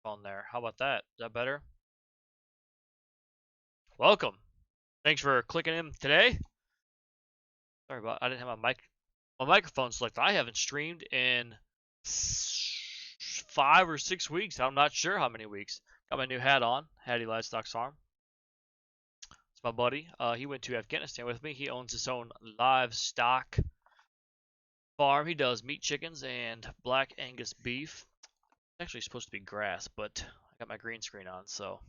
microphone there. How about that? Is that better? Welcome. Thanks for clicking in today. Sorry about I didn't have my microphone selected. I haven't streamed in 5 or 6 weeks. I'm not sure how many weeks. Got my new hat on. Hattie Livestock Farm. It's my buddy. He went to Afghanistan with me. He owns his own livestock farm. He does meat chickens and black Angus beef. It's actually supposed to be grass, but I got my green screen on, so.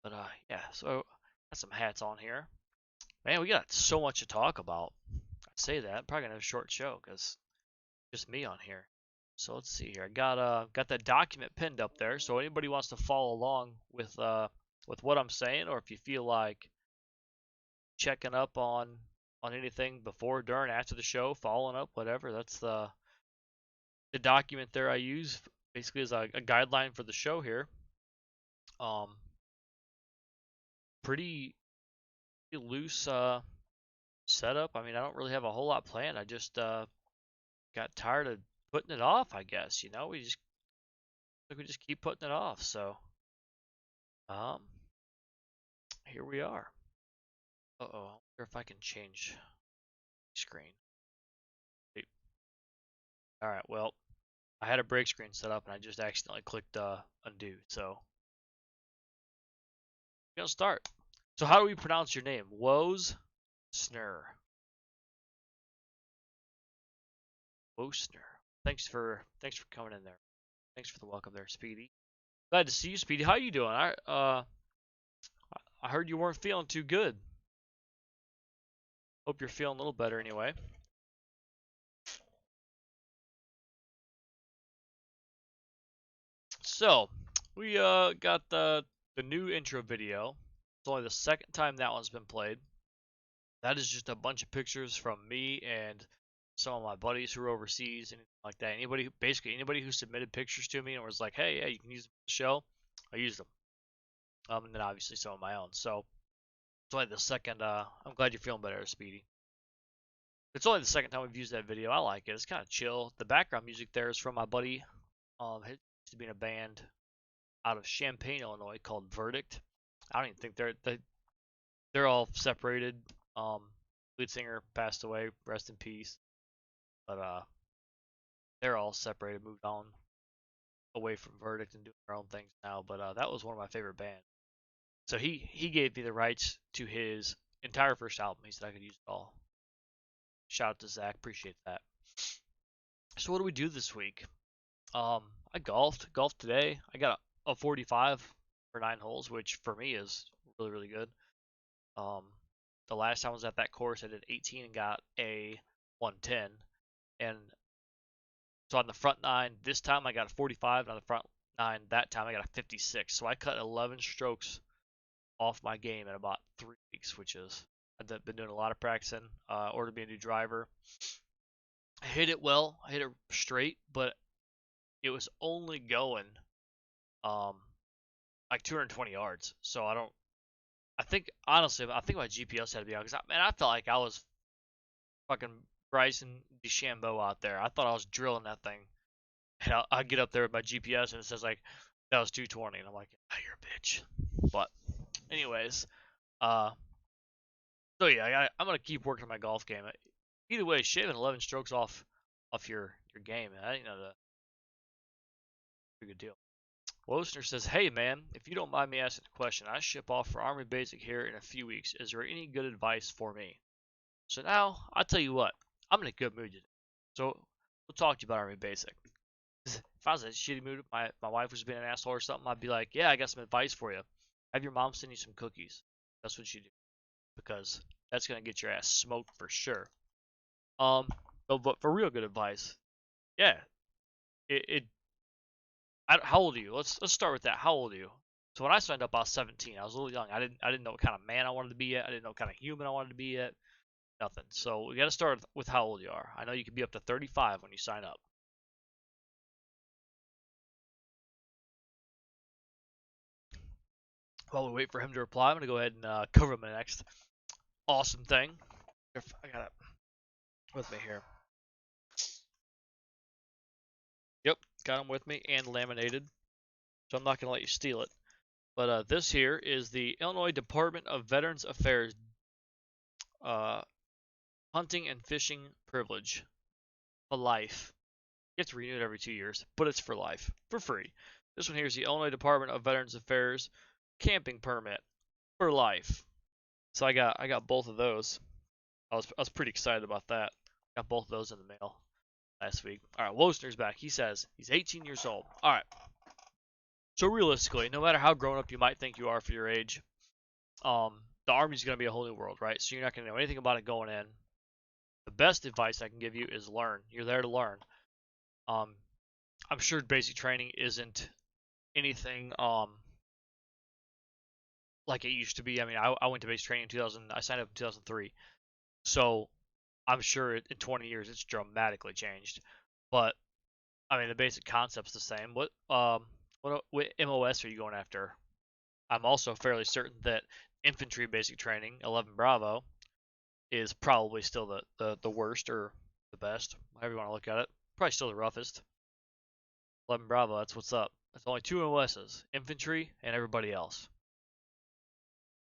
But yeah, so got some hats on here. Man, we got so much to talk about. I say that, probably gonna have a short show because just me on here. So let's see here. I got that document pinned up there. So anybody wants to follow along with what I'm saying, or if you feel like checking up on anything before, during, after the show, following up, whatever, that's the document there I use basically as a guideline for the show here. Pretty loose setup. I mean, I don't really have a whole lot planned. I just got tired of putting it off, I guess. You know, we just keep putting it off. So, um, here we are. Uh-oh, I wonder if I can change screen. All right, well, I had a break screen set up and I just accidentally clicked undo. So, we're gonna start. So, how do we pronounce your name? Woes Snur. Wosner. Thanks for coming in there. Thanks for the welcome there, Speedy. Glad to see you, Speedy. How you doing? I heard you weren't feeling too good. Hope you're feeling a little better anyway. So, we got the new intro video. It's only the second time that one's been played. That is just a bunch of pictures from me and some of my buddies who are overseas and like that. Basically anybody who submitted pictures to me and was like, "Hey, yeah, you can use them for the show," I used them. And then obviously some of my own. So it's only the second. I'm glad you're feeling better, Speedy. It's only the second time we've used that video. I like it. It's kind of chill. The background music there is from my buddy. He used to be in a band out of Champaign, Illinois called Verdict. I don't even think they're all separated. Lead singer passed away, rest in peace. But they're all separated, moved on away from Verdict and doing their own things now. But that was one of my favorite bands. So he gave me the rights to his entire first album. He said I could use it all. Shout out to Zach, appreciate that. So what do we do this week? I golfed today. I got a 45 for 9 holes, which for me is really good. The last time I was at that course, I did 18 and got a 110, and so on the front 9 this time I got a 45, and on the front 9 that time I got a 56. So I cut 11 strokes off my game in about 3 weeks, which is I've been doing a lot of practicing. Ordered me a new driver. I hit it well. I hit it straight, but it was only going um like 220 yards. So I think honestly, I think my GPS had to be on because I felt like I was fucking Bryson DeChambeau out there. I thought I was drilling that thing. And I get up there with my GPS and it says like that was 220, and I'm like, oh, you're a bitch. But anyways, so yeah, I'm gonna keep working on my golf game. Either way, shaving 11 strokes off your game, I think that's a pretty good deal. Wosner says, "Hey man, if you don't mind me asking a question, I ship off for Army Basic here in a few weeks. Is there any good advice for me?" So now, I'll tell you what, I'm in a good mood today. So we'll talk to you about Army Basic. If I was in a shitty mood, my wife was being an asshole or something, I'd be like, yeah, I got some advice for you. Have your mom send you some cookies. That's what you do. Because that's gonna get your ass smoked for sure. But for real good advice, yeah, it how old are you? Let's start with that. How old are you? So when I signed up, I was 17. I was a little young. I didn't know what kind of man I wanted to be yet. I didn't know what kind of human I wanted to be yet. Nothing. So we got to start with how old you are. I know you can be up to 35 when you sign up. While we wait for him to reply, I'm gonna go ahead and cover my next awesome thing. I got it with me here. Yep. got them with me and laminated, so I'm not gonna let you steal it. But this here is the Illinois Department of Veterans Affairs uh, hunting and fishing privilege for life. You have to renew it every 2 years, but it's for life, for free. This one here is the Illinois Department of Veterans Affairs camping permit for life. So I got both of those. I was pretty excited about that. Got both of those in the mail last week. All right, Wosner's back. He says he's 18 years old. All right. So realistically, no matter how grown up you might think you are for your age, the Army's going to be a whole new world, right? So you're not going to know anything about it going in. The best advice I can give you is learn. You're there to learn. Um, I'm sure basic training isn't anything like it used to be. I mean, I went to basic training in 2000. I signed up in 2003, so I'm sure in 20 years it's dramatically changed. But I mean, the basic concept's the same. What MOS are you going after? I'm also fairly certain that infantry basic training, 11 Bravo, is probably still the worst or the best, however you want to look at it. Probably still the roughest. 11 Bravo, that's what's up. That's only two MOSs, infantry and everybody else.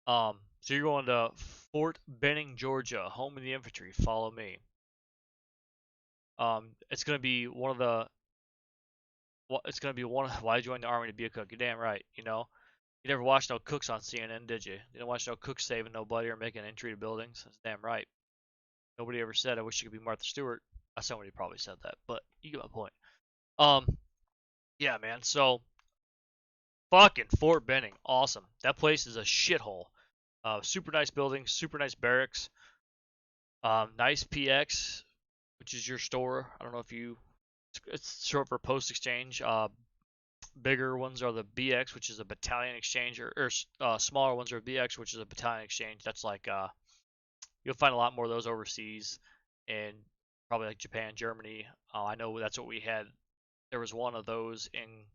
So you're going to Fort Benning, Georgia, home of the infantry. Follow me. It's gonna be one of the. It's gonna be one. Why join the army to be a cook? You're damn right. You know, you never watched no cooks on CNN, did you? You didn't watch no cooks saving nobody or making entry to buildings. That's damn right. Nobody ever said, "I wish you could be Martha Stewart." Somebody probably said that, but you get my point. Um, yeah, man. So fucking Fort Benning, awesome. That place is a shithole. Super nice building, super nice barracks. Nice PX, which is your store. I don't know if you. It's short for post exchange. Bigger ones are the BX, which is a battalion exchange, or smaller ones are BX, which is a battalion exchange. That's like you'll find a lot more of those overseas, and probably like Japan, Germany. I know that's what we had. There was one of those in.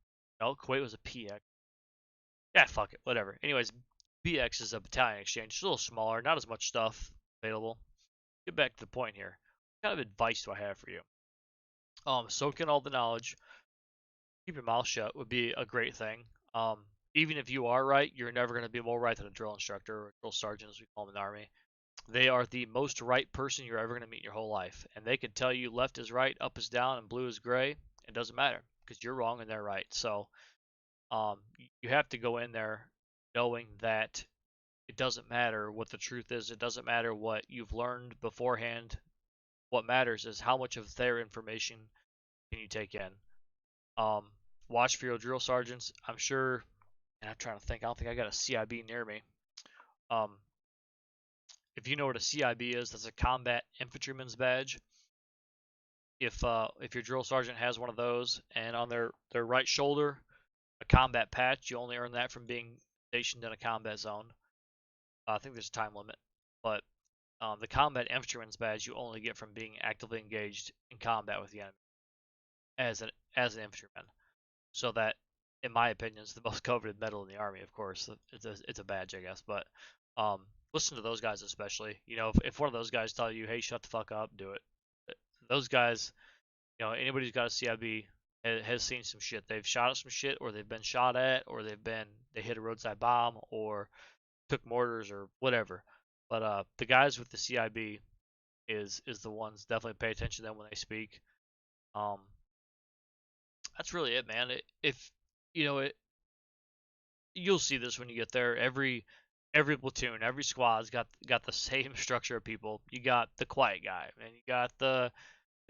No, Kuwait was a PX. Yeah, fuck it, whatever. Anyways, BX is a battalion exchange. It's a little smaller, not as much stuff available. Get back to the point here. What kind of advice do I have for you? Soak in all the knowledge. Keep your mouth shut would be a great thing. Even if you are right, you're never going to be more right than a drill instructor or a drill sergeant, as we call them in the Army. They are the most right person you're ever going to meet in your whole life. And they can tell you left is right, up is down, and blue is gray. It doesn't matter because you're wrong and they're right. So you have to go in there knowing that it doesn't matter what the truth is. It doesn't matter what you've learned beforehand. What matters is how much of their information can you take in. Um, Watch for your drill sergeants. I'm sure, and I'm trying to think. I don't think I got a CIB near me. Um, if you know what a CIB is, that's a combat infantryman's badge. If your drill sergeant has one of those, and on their right shoulder, a combat patch, you only earn that from being stationed in a combat zone. I think there's a time limit, but the combat infantryman's badge you only get from being actively engaged in combat with the enemy as an infantryman. So that, in my opinion, is the most coveted medal in the army. Of course, it's a badge, I guess. But listen to those guys especially. You know, if one of those guys tell you, "Hey, shut the fuck up," do it. Those guys, anybody who's got a CIB has seen some shit. They've shot at some shit, or they've been shot at, or they hit a roadside bomb, or took mortars, or whatever. But the guys with the CIB is the ones definitely pay attention to them when they speak. Um, that's really it, man. If you know it, you'll see this when you get there. Every platoon, every squad's got the same structure of people. You got the quiet guy, and you got the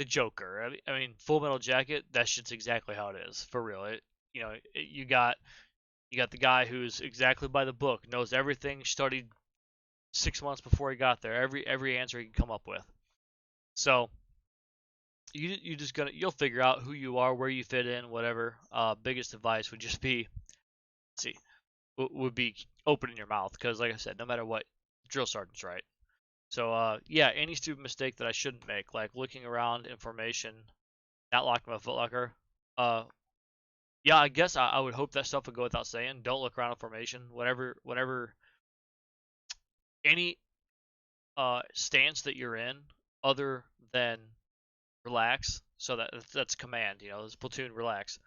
Joker. I mean, Full Metal Jacket. That shit's exactly how it is for real. You got the guy who's exactly by the book, knows everything, studied 6 months before he got there. Every answer he can come up with. So you'll figure out who you are, where you fit in, whatever. Biggest advice would just be, let's see, would be opening your mouth, because like I said, no matter what, drill sergeant's right. So yeah, any stupid mistake that I shouldn't make, like looking around information, not locking my footlocker. Yeah, I guess I would hope that stuff would go without saying. Don't look around information. Whenever any stance that you're in, other than relax. So that's command. You know, this platoon relax.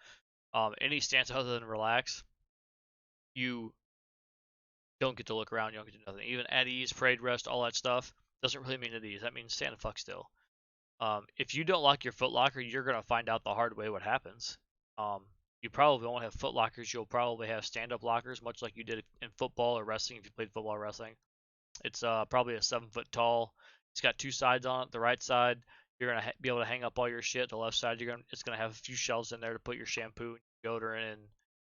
Any stance other than relax, you don't get to look around. You don't get to do nothing. Even at ease, parade rest, all that stuff doesn't really mean at ease. That means stand the fuck still. If you don't lock your foot locker, you're gonna find out the hard way what happens. You probably won't have foot lockers. You'll probably have stand-up lockers, much like you did in football or wrestling if you played football or wrestling. It's probably a 7 foot tall. It's got two sides on it. The right side, you're gonna be able to hang up all your shit. The left side, it's gonna have a few shelves in there to put your shampoo, deodorant,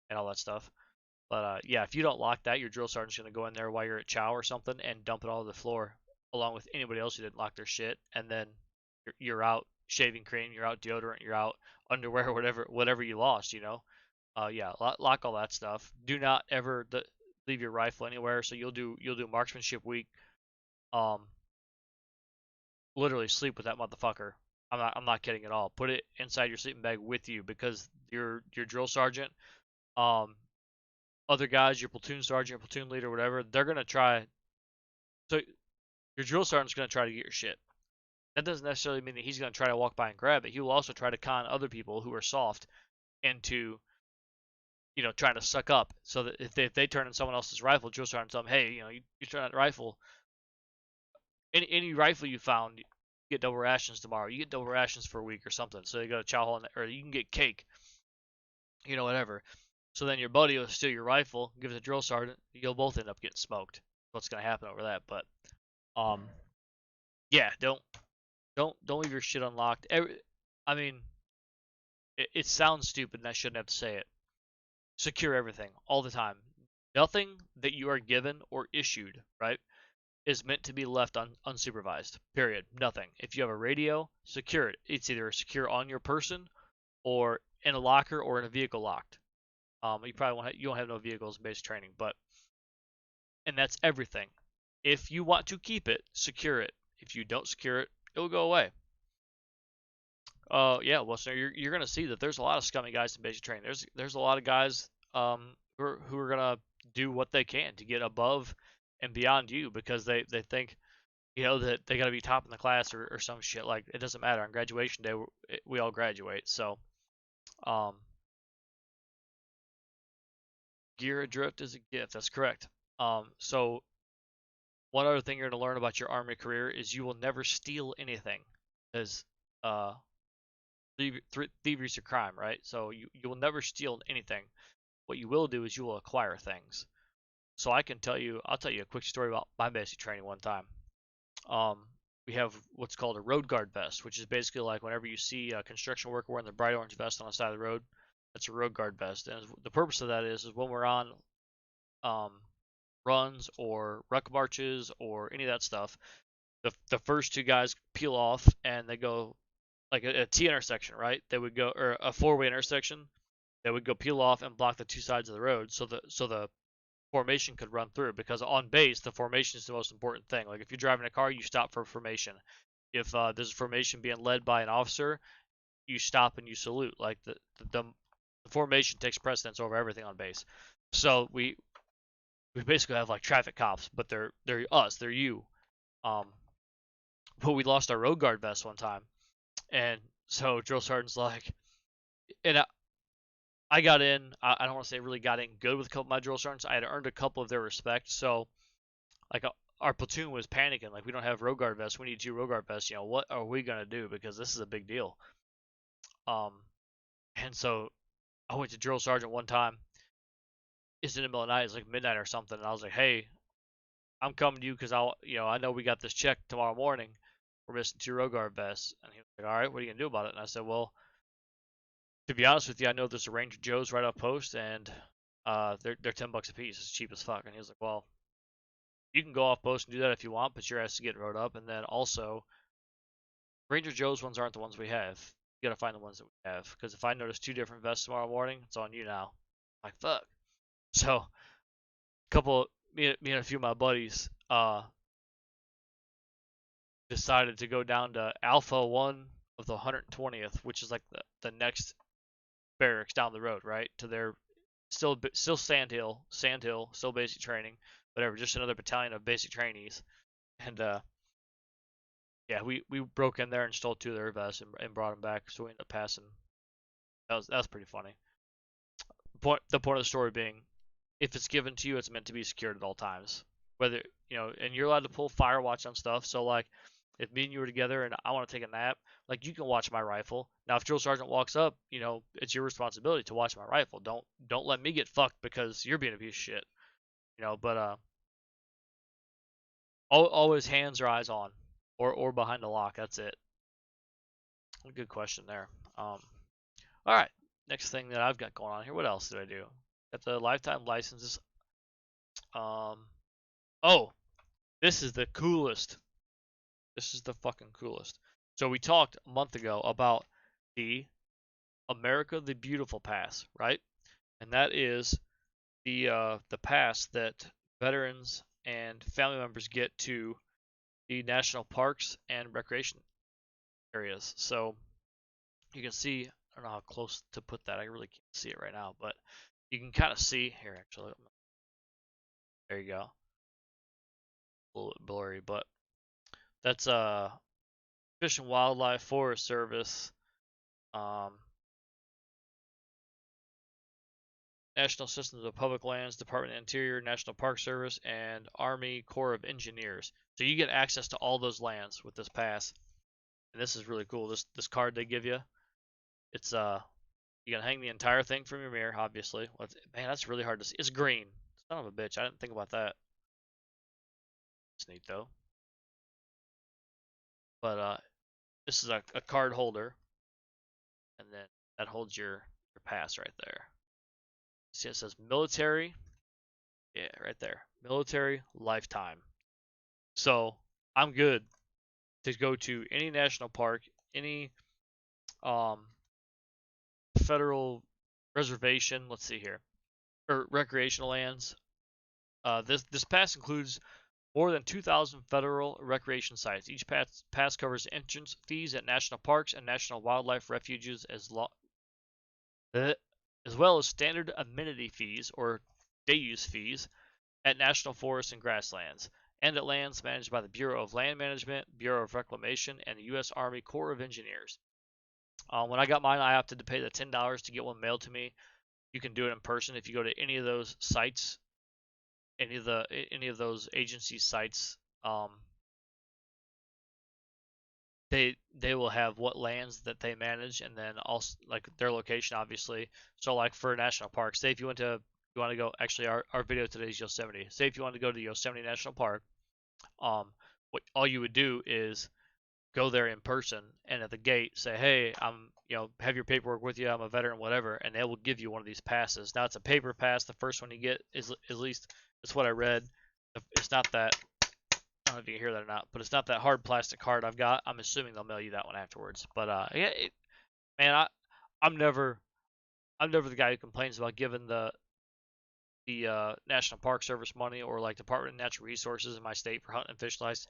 and all that stuff. But yeah, if you don't lock that, your drill sergeant's gonna go in there while you're at chow or something and dump it all over the floor, along with anybody else who didn't lock their shit, and then you're out shaving cream, you're out deodorant, you're out underwear, whatever you lost, you know. Yeah, lock all that stuff. Do not ever leave your rifle anywhere. So you'll do marksmanship week. Um, literally sleep with that motherfucker. I'm not kidding at all. Put it inside your sleeping bag with you because your drill sergeant, um, other guys, your platoon sergeant, your platoon leader, whatever, they're gonna try. So your drill sergeant's gonna try to get your shit. That doesn't necessarily mean that he's gonna try to walk by and grab it. He will also try to con other people who are soft into trying to suck up. So that if they turn in someone else's rifle, drill sergeant tell them, hey, you turn that rifle. Any rifle you found, you get double rations tomorrow. You get double rations for a week or something. So you go to chow hall, or you can get cake, whatever. So then your buddy will steal your rifle, give it to drill sergeant. You'll both end up getting smoked. What's gonna happen over that? But um, yeah, don't leave your shit unlocked. I mean, it sounds stupid, and I shouldn't have to say it. Secure everything all the time. Nothing that you are given or issued, right, is meant to be left unsupervised. Period. Nothing. If you have a radio, secure it. It's either secure on your person or in a locker or in a vehicle locked. You probably won't you don't have no vehicles in basic training, but and that's everything. If you want to keep it, secure it. If you don't secure it, it'll go away. Yeah, well, so you're gonna see that there's a lot of scummy guys in basic training. There's a lot of guys who are gonna do what they can to get above and beyond you because they think that they gotta be top in the class or some shit. Like it doesn't matter on graduation day we all graduate. So um, gear adrift is a gift. That's correct. So one other thing you're gonna learn about your army career is you will never steal anything, because uh, thievery is a crime, right? So you will never steal anything. What you will do is you will acquire things. So I'll tell you a quick story about my basic training one time. Um, we have what's called a road guard vest, which is basically like whenever you see a construction worker wearing the bright orange vest on the side of the road, that's a road guard vest. And the purpose of that is when we're on um, runs or ruck marches or any of that stuff, the first two guys peel off and they go like a T intersection, right? They would go, or a four-way intersection. They would go peel off and block the two sides of the road, so the formation could run through. Because on base, the formation is the most important thing. Like if you're driving a car, you stop for formation. If there's a formation being led by an officer, you stop and you salute. Like the formation takes precedence over everything on base. So we basically have like traffic cops, but they're us, they're you. Um, but we lost our road guard vest one time, and so drill sergeant's like, and I got in. I don't want to say really got in good with a couple of my drill sergeants. I had earned a couple of their respect. So like our platoon was panicking. Like we don't have road guard vests. We need two road guard vests. What are we gonna do? Because this is a big deal. Um, and so I went to drill sergeant one time. It's in the middle of the night. It's like midnight or something. And I was like, hey, I'm coming to you because I know we got this check tomorrow morning. We're missing two road guard vests. And he was like, all right, what are you gonna do about it? And I said, well, to be honest with you, I know there's a Ranger Joe's right off post, and they're $10 a piece. It's cheap as fuck. And he was like, well, you can go off post and do that if you want, but your ass is getting rode up. And then also, Ranger Joe's ones aren't the ones we have. You gotta find the ones that we have, because if I notice two different vests tomorrow morning, it's on you now. I'm like fuck. So, me and a few of my buddies decided to go down to Alpha One of the 120th, which is like the next barracks down the road, right? To their still Sandhill, still basic training, whatever, just another battalion of basic trainees. And Yeah, we broke in there and stole 2 of their vests and brought them back, so we ended up passing. That was pretty funny. The point of the story being, if it's given to you, it's meant to be secured at all times. Whether and you're allowed to pull fire watch on stuff. So like, if me and you were together and I want to take a nap, like you can watch my rifle. Now, if drill sergeant walks up, it's your responsibility to watch my rifle. Don't let me get fucked because you're being a piece of shit. But always hands or eyes on, or behind the lock. That's it. Good question there. All right. Next thing that I've got going on here. What else did I do? Got the lifetime licenses. Um. Oh, this is the coolest. This is the fucking coolest. So we talked a month ago about the America the Beautiful pass, right? And that is the pass that veterans and family members get to the national parks and recreation areas. So you can see, I don't know how close to put that. I really can't see it right now, but you can kind of see here actually. There you go. A little bit blurry, but that's Fish and Wildlife, Forest Service, um, National Systems of Public Lands, Department of Interior, National Park Service, and Army Corps of Engineers. So you get access to all those lands with this pass, and this is really cool. This card they give you, it's you can hang the entire thing from your mirror, obviously. Man, that's really hard to see. It's green. Son of a bitch, I didn't think about that. It's neat though. But this is a card holder, and then that holds your pass right there. See, it says military. Yeah, right there. Military lifetime. So I'm good to go to any national park, any um, federal reservation. Let's see here, or recreational lands. This pass includes more than 2,000 federal recreation sites. Each pass covers entrance fees at national parks and national wildlife refuges, as well as standard amenity fees or day use fees at national forests and grasslands, and at lands managed by the Bureau of Land Management, Bureau of Reclamation, and the U.S. Army Corps of Engineers. When I got mine, I opted to pay the $10 to get one mailed to me. You can do it in person if you go to any of those sites, any of those agency sites. They will have what lands that they manage, and then also like their location, obviously. So like for national parks, say if you want to go. Actually, our video today is Yosemite. Say if you want to go to Yosemite National Park, what all you would do is go there in person and at the gate say, hey, have your paperwork with you, I'm a veteran, whatever, and they will give you one of these passes. Now it's a paper pass. The first one you get is, at least that's what I read. It's not that, I don't know if you can hear that or not, but it's not that hard plastic card I've got. I'm assuming they'll mail you that one afterwards. But yeah, man, I'm never I'm never the guy who complains about giving the National Park Service money or like Department of Natural Resources in my state for hunting and fish license.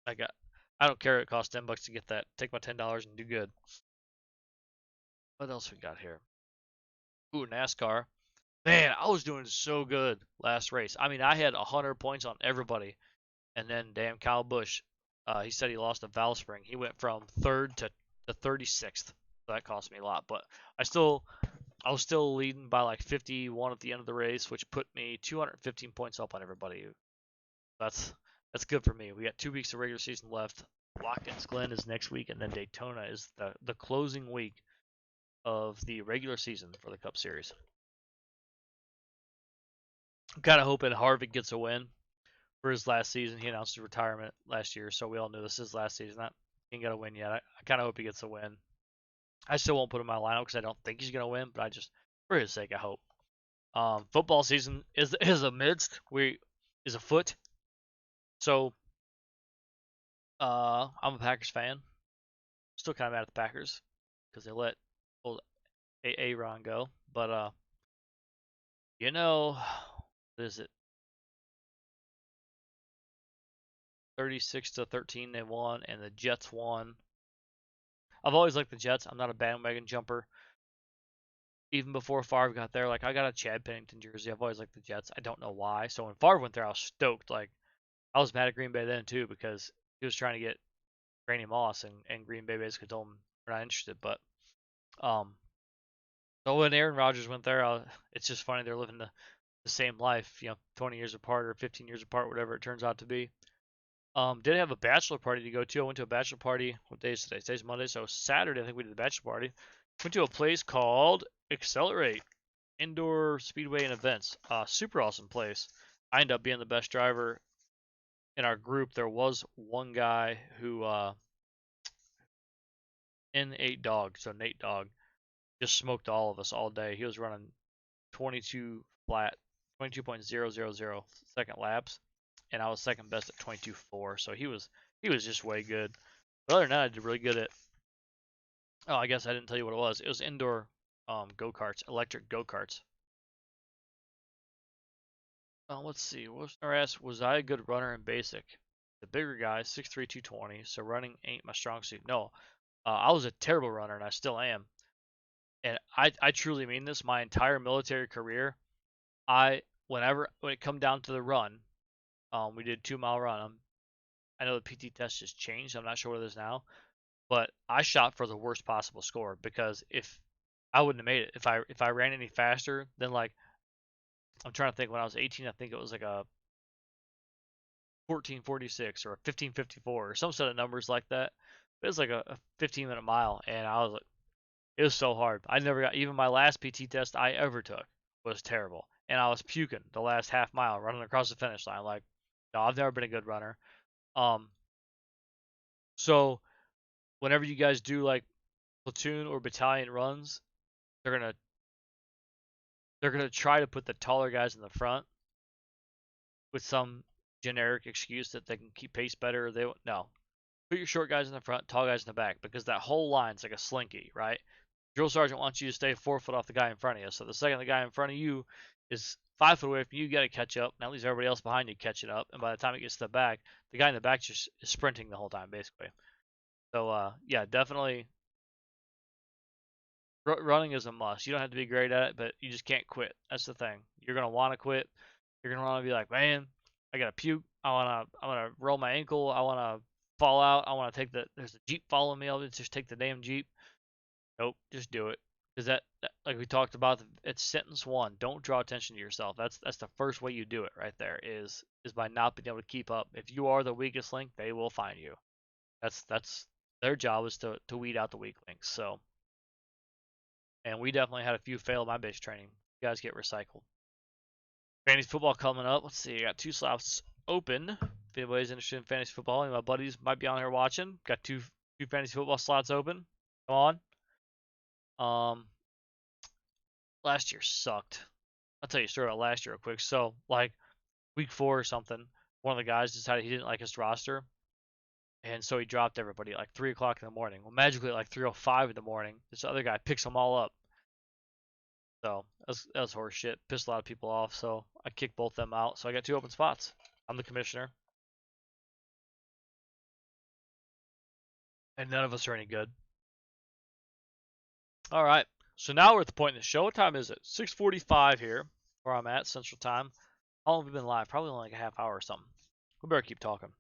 I don't care. It costs $10 to get that. Take my $10 and do good. What else we got here? Ooh, NASCAR. Man, I was doing so good last race. I mean, I had 100 points on everybody, and then damn Kyle Busch, he said he lost a valve spring. He went from third to 36th. So that cost me a lot, but I was still leading by like 51 at the end of the race, which put me 215 points up on everybody. That's that's good for me. We got 2 weeks of regular season left. Watkins Glen is next week, and then Daytona is the closing week of the regular season for the Cup Series. I'm kind of hoping Harvick gets a win for his last season. He announced his retirement last year, so we all knew this is his last season. He ain't got a win yet. I kind of hope he gets a win. I still won't put him in my lineup because I don't think he's gonna win, but I just, for his sake, I hope. Football season is amidst. We is afoot. So I'm a Packers fan. Still kind of mad at the Packers because they let old Aaron go. But you know, what is it? 36-13 they won, and the Jets won. I've always liked the Jets. I'm not a bandwagon jumper. Even before Favre got there, like I got a Chad Pennington jersey. I've always liked the Jets. I don't know why. So when Favre went there, I was stoked. Like I was mad at Green Bay then too because he was trying to get Randy Moss, and Green Bay basically told him we're not interested. But um, so when Aaron Rodgers went there, it's just funny they're living the same life, 20 years apart or 15 years apart, whatever it turns out to be. Did have a bachelor party to go to. I went to a bachelor party. What day is today? Today's Monday, so Saturday I think we did the bachelor party. Went to a place called Accelerate Indoor Speedway and Events. Super awesome place. I ended up being the best driver in our group. There was one guy who N8 Dog, so Nate Dog, just smoked all of us all day. He was running 22 flat, 22.000 second laps, and I was second best at 22.4. So he was just way good. But other than that, I did really good at. Oh, I guess I didn't tell you what it was. It was indoor go karts, electric go karts. Let's see. Listener asked, was I a good runner in basic? The bigger guy, 6'3", 220. So running ain't my strong suit. No, I was a terrible runner, and I still am. And I truly mean this. My entire military career, when it come down to the run, we did 2 mile run. I know the PT test just changed. I'm not sure what it is now, but I shot for the worst possible score because if I wouldn't have made it if I ran any faster than like I'm trying to think when I was 18, I think it was like a 14:46 or a 15:54 or some set of numbers like that. It was like a 15-minute mile, and I was like, it was so hard. I never got even my last PT test I ever took was terrible, and I was puking the last half mile running across the finish line. Like, no, I've never been a good runner. Um, so whenever you guys do like platoon or battalion runs, they're gonna they're gonna try to put the taller guys in the front with some generic excuse that they can keep pace better. No, put your short guys in the front, tall guys in the back, because that whole line's like a slinky, right? Drill sergeant wants you to stay 4 foot off the guy in front of you. So the second the guy in front of you is 5 foot away from you, you got to catch up. And at least everybody else behind you catching up. And by the time it gets to the back, the guy in the back just is sprinting the whole time, basically. So yeah, definitely running is a must. You don't have to be great at it, but you just can't quit. That's the thing. You're gonna want to quit. You're gonna want to be like, man, I gotta puke. I wanna roll my ankle. I wanna fall out. I wanna take there's a jeep following me. I'll just take the damn jeep. Nope, just do it. Because like we talked about, it's sentence one. Don't draw attention to yourself. That's the first way you do it right there. Is by not being able to keep up. If you are the weakest link, they will find you. That's their job is to weed out the weak links. So, and we definitely had a few fail my base training. You guys get recycled. Fantasy football coming up. Let's see. I got 2 slots open. If anybody's interested in fantasy football, and my buddies might be on here watching. Got two fantasy football slots open. Come on. Last year sucked. I'll tell you a story about last year real quick. So, like week 4 or something, one of the guys decided he didn't like his roster, and so he dropped everybody at like 3 o'clock in the morning. Well, magically at like 3:05 in the morning, this other guy picks them all up. So that was horse shit. Pissed a lot of people off. So I kicked both them out. So I got 2 open spots. I'm the commissioner, and none of us are any good. All right. So now we're at the point in the show. What time is it? 6:45 here, where I'm at Central Time. How long have we been live? Probably only like a half hour or something. We better keep talking.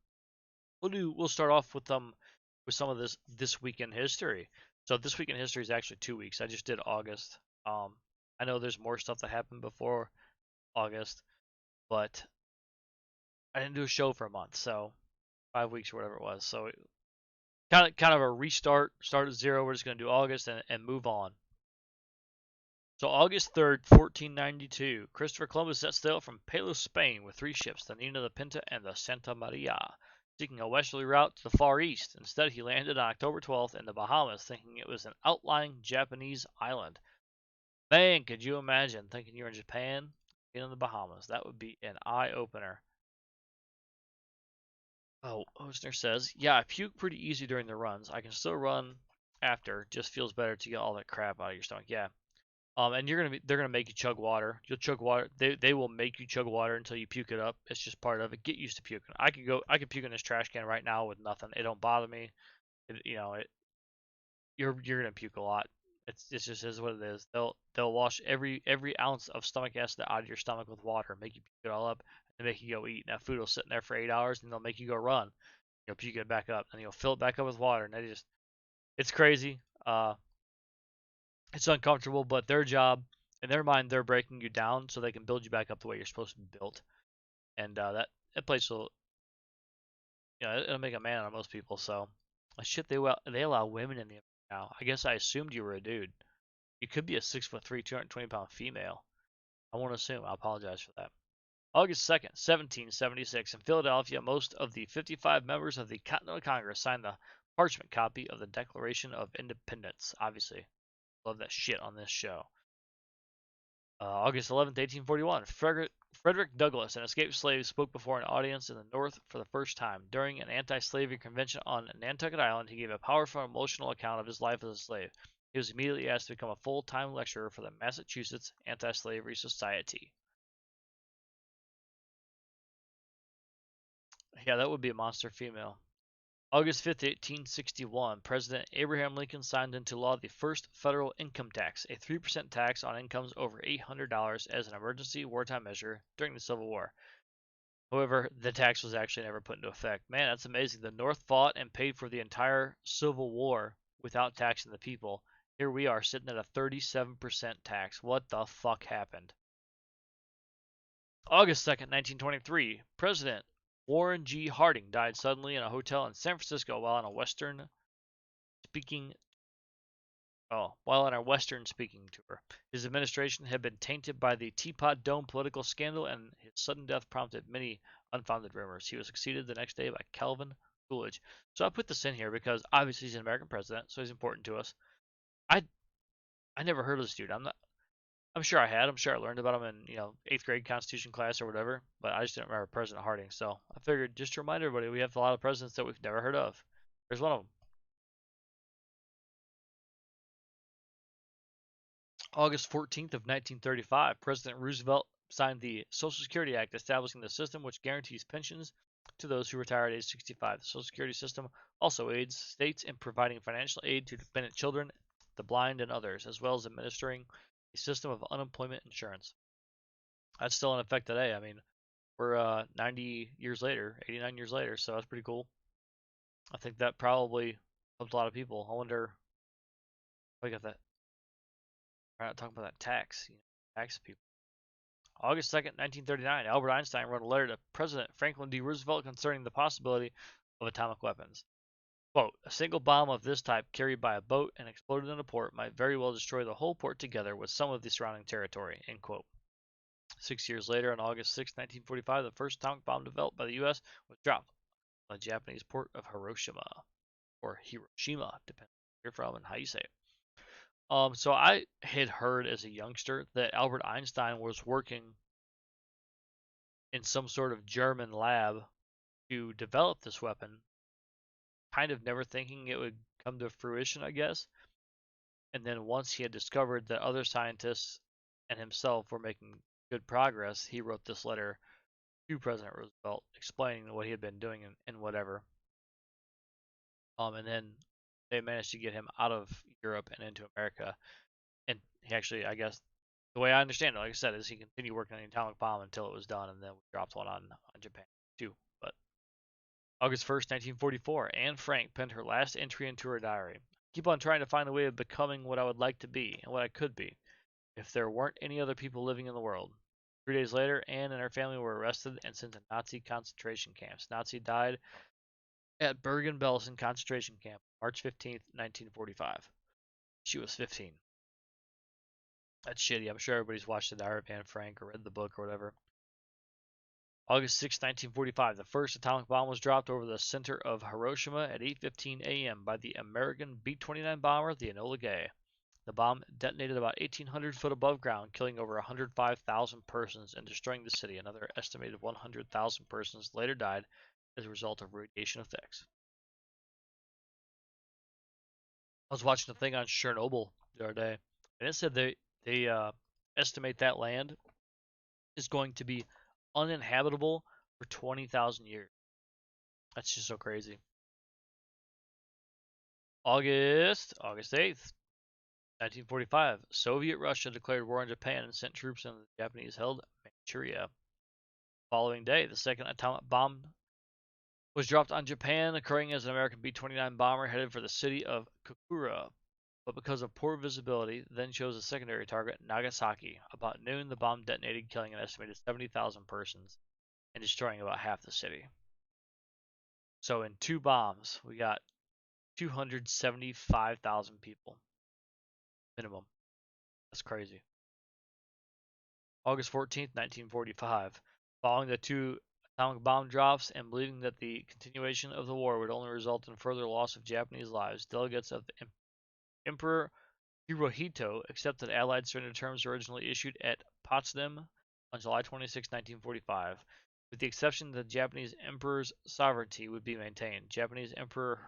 We'll start off with some of this week in history. So this week in history is actually 2 weeks. I just did August. I know there's more stuff that happened before August, but I didn't do a show for a month, so 5 weeks or whatever it was. So kind of a restart, start at zero. We're just gonna do August and move on. So August 3rd, 1492, Christopher Columbus set sail from Palos, Spain with 3 ships, the Nina, the Pinta, and the Santa Maria, seeking a westerly route to the Far East. Instead, he landed on October 12th in the Bahamas, thinking it was an outlying Japanese island. Man, could you imagine thinking you're in Japan, in the Bahamas? That would be an eye-opener. Oh, Osner says, yeah, I puke pretty easy during the runs. I can still run after. Just feels better to get all that crap out of your stomach. Yeah. And they're gonna make you chug water. You'll chug water. They will make you chug water until you puke it up. It's just part of it. Get used to puking. I could puke in this trash can right now with nothing. It don't bother me. You're gonna puke a lot. It just is what it is. They'll wash every ounce of stomach acid out of your stomach with water, make you puke it all up, and make you go eat. And that food will sit in there for 8 hours, and they'll make you go run. You'll puke it back up, and you'll fill it back up with water, and it's crazy. It's uncomfortable, but their job, in their mind, they're breaking you down so they can build you back up the way you're supposed to be built. And that place will, it'll make a man out of most people. So, shit, they allow women in the now. I guess I assumed you were a dude. You could be a 6'3", 220-pound female. I won't assume. I apologize for that. August 2nd, 1776, in Philadelphia, most of the 55 members of the Continental Congress signed the parchment copy of the Declaration of Independence. Obviously, love that shit on this show. August 11th, 1841, Frederick Douglass, an escaped slave, spoke before an audience in the North for the first time. During an anti-slavery convention on Nantucket Island, he gave a powerful emotional account of his life as a slave. He was immediately asked to become a full-time lecturer for the Massachusetts Anti-Slavery Society. Yeah, that would be a monster female. August 5th, 1861, President Abraham Lincoln signed into law the first federal income tax, a 3% tax on incomes over $800 as an emergency wartime measure during the Civil War. However, the tax was actually never put into effect. Man, that's amazing. The North fought and paid for the entire Civil War without taxing the people. Here we are sitting at a 37% tax. What the fuck happened? August 2nd, 1923, President Warren G. Harding died suddenly in a hotel in San Francisco speaking while on a Western speaking tour. His administration had been tainted by the Teapot Dome political scandal, and his sudden death prompted many unfounded rumors. He was succeeded the next day by Calvin Coolidge. So I put this in here because obviously he's an American president, so he's important to us. I I never heard of this dude. I'm sure I had. I'm sure I learned about him in 8th grade Constitution class or whatever, but I just didn't remember President Harding. So I figured just to remind everybody, we have a lot of presidents that we've never heard of. There's one of them. August 14th, 1935, President Roosevelt signed the Social Security Act, establishing the system which guarantees pensions to those who retire at age 65. The Social Security system also aids states in providing financial aid to dependent children, the blind, and others, as well as administering a system of unemployment insurance. That's still in effect today. I mean, we're 90 years later, 89 years later, so that's pretty cool. I think that probably helped a lot of people. I wonder if I got that. We're not talking about that tax, tax people. August 2nd, 1939, Albert Einstein wrote a letter to President Franklin D. Roosevelt concerning the possibility of atomic weapons. Quote, a single bomb of this type carried by a boat and exploded in a port might very well destroy the whole port together with some of the surrounding territory, end quote. 6 years later, on August 6, 1945, the first atomic bomb developed by the U.S. was dropped on the Japanese port of Hiroshima, or Hiroshima, depending where you're from and how you say it. So I had heard as a youngster that Albert Einstein was working in some sort of German lab to develop this weapon, kind of never thinking it would come to fruition, I guess. And then once he had discovered that other scientists and himself were making good progress, he wrote this letter to President Roosevelt explaining what he had been doing and whatever. And then they managed to get him out of Europe and into America. And he actually, I guess, the way I understand it, like I said, is he continued working on the atomic bomb until it was done, and then we dropped one on Japan too. But August 1st, 1944, Anne Frank penned her last entry into her diary. Keep on trying to find a way of becoming what I would like to be and what I could be if there weren't any other people living in the world. 3 days later, Anne and her family were arrested and sent to Nazi concentration camps. Nazi died at Bergen-Belsen concentration camp, March 15th, 1945. She was 15. That's shitty. I'm sure everybody's watched the Diary of Anne Frank or read the book or whatever. August 6, 1945, the first atomic bomb was dropped over the center of Hiroshima at 8:15 a.m. by the American B-29 bomber, the Enola Gay. The bomb detonated about 1,800 feet above ground, killing over 105,000 persons and destroying the city. Another estimated 100,000 persons later died as a result of radiation effects. I was watching a thing on Chernobyl the other day, and it said they estimate that land is going to be uninhabitable for 20,000 years. That's just so crazy. August 8th, 1945, Soviet Russia declared war on Japan and sent troops into the Japanese-held Manchuria. Following day, the second atomic bomb was dropped on Japan, occurring as an American B-29 bomber headed for the city of Kokura, but because of poor visibility, then chose a secondary target, Nagasaki. About noon, the bomb detonated, killing an estimated 70,000 persons and destroying about half the city. So in 2 bombs, we got 275,000 people minimum. That's crazy. August 14th, 1945. Following the 2 atomic bomb drops and believing that the continuation of the war would only result in further loss of Japanese lives, delegates of the Emperor Hirohito accepted Allied surrender terms originally issued at Potsdam on July 26, 1945. With the exception that the Japanese Emperor's sovereignty would be maintained. Japanese Emperor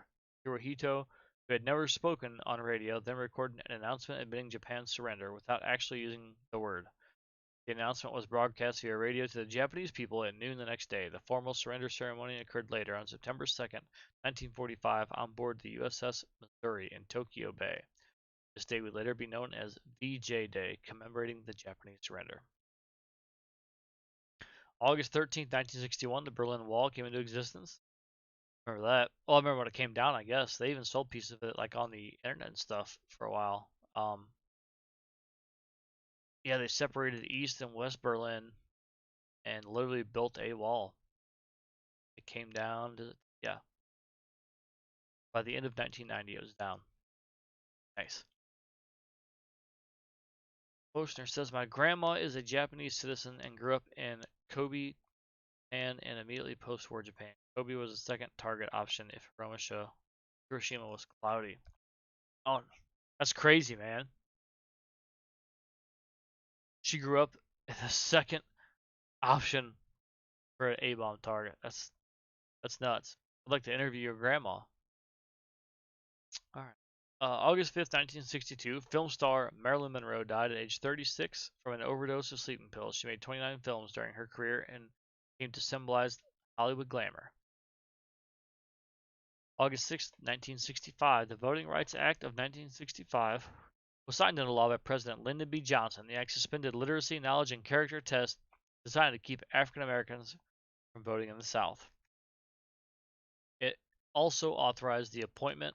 Hirohito, who had never spoken on radio, then recorded an announcement admitting Japan's surrender without actually using the word. The announcement was broadcast via radio to the Japanese people at noon the next day. The formal surrender ceremony occurred later on September 2nd, 1945, on board the USS Missouri in Tokyo Bay. This day would later be known as VJ Day, commemorating the Japanese surrender. August 13th, 1961, the Berlin Wall came into existence. Remember that? Well, I remember when it came down, I guess. They even sold pieces of it like on the internet and stuff for a while. Yeah, they separated East and West Berlin and literally built a wall. It came down to, yeah. By the end of 1990, it was down. Nice. Oshner says, my grandma is a Japanese citizen and grew up in Kobe, and immediately post-war Japan. Kobe was the second target option if Hiroshima was cloudy. Oh, that's crazy, man. She grew up in the second option for an A-bomb target. That's nuts. I'd like to interview your grandma. All right. August 5th, 1962, film star Marilyn Monroe died at age 36 from an overdose of sleeping pills. She made 29 films during her career and came to symbolize Hollywood glamour. August 6, 1965, the Voting Rights Act of 1965 was signed into law by President Lyndon B. Johnson. The act suspended literacy, knowledge, and character tests designed to keep African Americans from voting in the South. It also authorized the appointment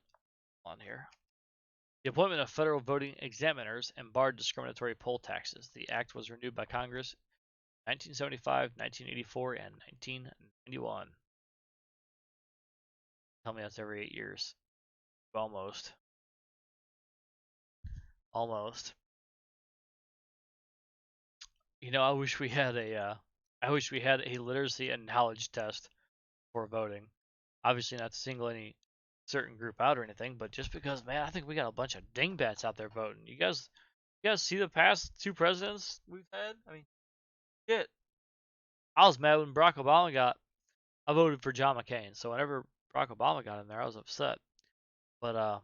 of federal voting examiners and barred discriminatory poll taxes. The act was renewed by Congress in 1975, 1984, and 1991. Tell me that's every 8 years. Almost. Almost. You know, I wish we had a literacy and knowledge test for voting. Obviously not to single any certain group out or anything, but just because, man, I think we got a bunch of dingbats out there voting. You guys see the past 2 presidents we've had? I mean, shit. I was mad when I voted for John McCain, so whenever Barack Obama got in there, I was upset. But